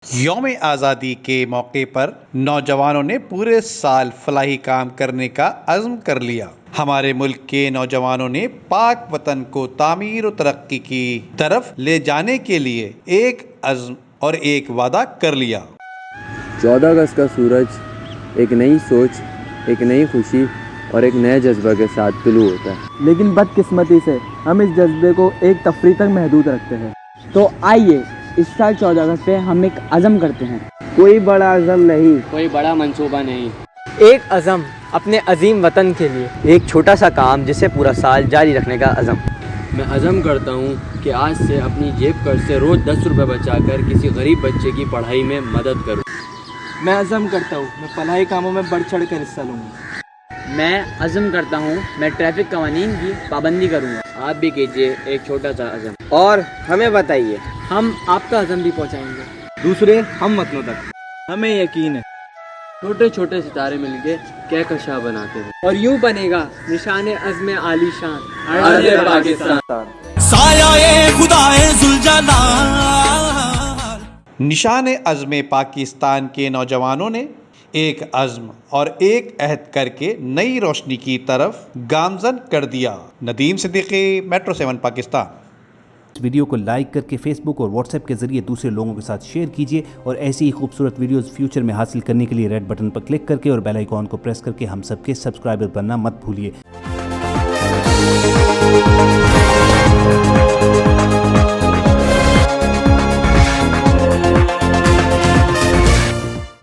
یوم آزادی کے موقع پر نوجوانوں نے پورے سال فلاحی کام کرنے کا عزم کر لیا۔ ہمارے ملک کے نوجوانوں نے پاک وطن کو تعمیر و ترقی کی طرف لے جانے کے لیے ایک عزم اور ایک وعدہ کر لیا۔ 14 اگست کا سورج ایک نئی سوچ، ایک نئی خوشی اور ایک نئے جذبہ کے ساتھ طلوع ہوتا ہے، لیکن بدقسمتی سے ہم اس جذبے کو ایک تفریح تک محدود رکھتے ہیں۔ تو آئیے اس سال 14 اگست پہ ہم ایک عزم کرتے ہیں۔ کوئی بڑا عزم نہیں، کوئی بڑا منصوبہ نہیں، ایک عزم اپنے عظیم وطن کے لیے، ایک چھوٹا سا کام جسے پورا سال جاری رکھنے کا عزم۔ میں عزم کرتا ہوں کہ آج سے اپنی جیب خرچ سے روز 10 روپے بچا کر کسی غریب بچے کی پڑھائی میں مدد کروں۔ میں عزم کرتا ہوں میں فلاحی کاموں میں بڑھ چڑھ کر حصہ لوں گا۔ میں عزم کرتا ہوں میں ٹریفک قوانین کی پابندی کروں گا۔ آپ بھی کیجیے ایک چھوٹا سا عزم اور ہمیں بتائیے، ہم آپ کا عزم بھی پہنچائیں گے دوسرے ہم وطنوں تک۔ ہمیں یقین ہے چھوٹے چھوٹے ستارے مل کے کہکشاں بناتے ہیں، اور یوں بنے گا نشان عزم عالی شان ارض پاکستان۔ سایہ خدائے ذوالجلال۔ نشان عزم پاکستان کے نوجوانوں نے ایک عزم اور ایک عہد کر کے نئی روشنی کی طرف گامزن کر دیا۔ ندیم صدیقی، میٹرو 7 پاکستان۔ اس ویڈیو کو لائک کر کے فیس بک اور واٹس ایپ کے ذریعے دوسرے لوگوں کے ساتھ شیئر کیجیے، اور ایسی ہی خوبصورت ویڈیوز فیوچر میں حاصل کرنے کے لیے ریڈ بٹن پر کلک کر کے اور بیل آئیکن کو پریس کر کے ہم سب کے سبسکرائبر بننا مت بھولیے۔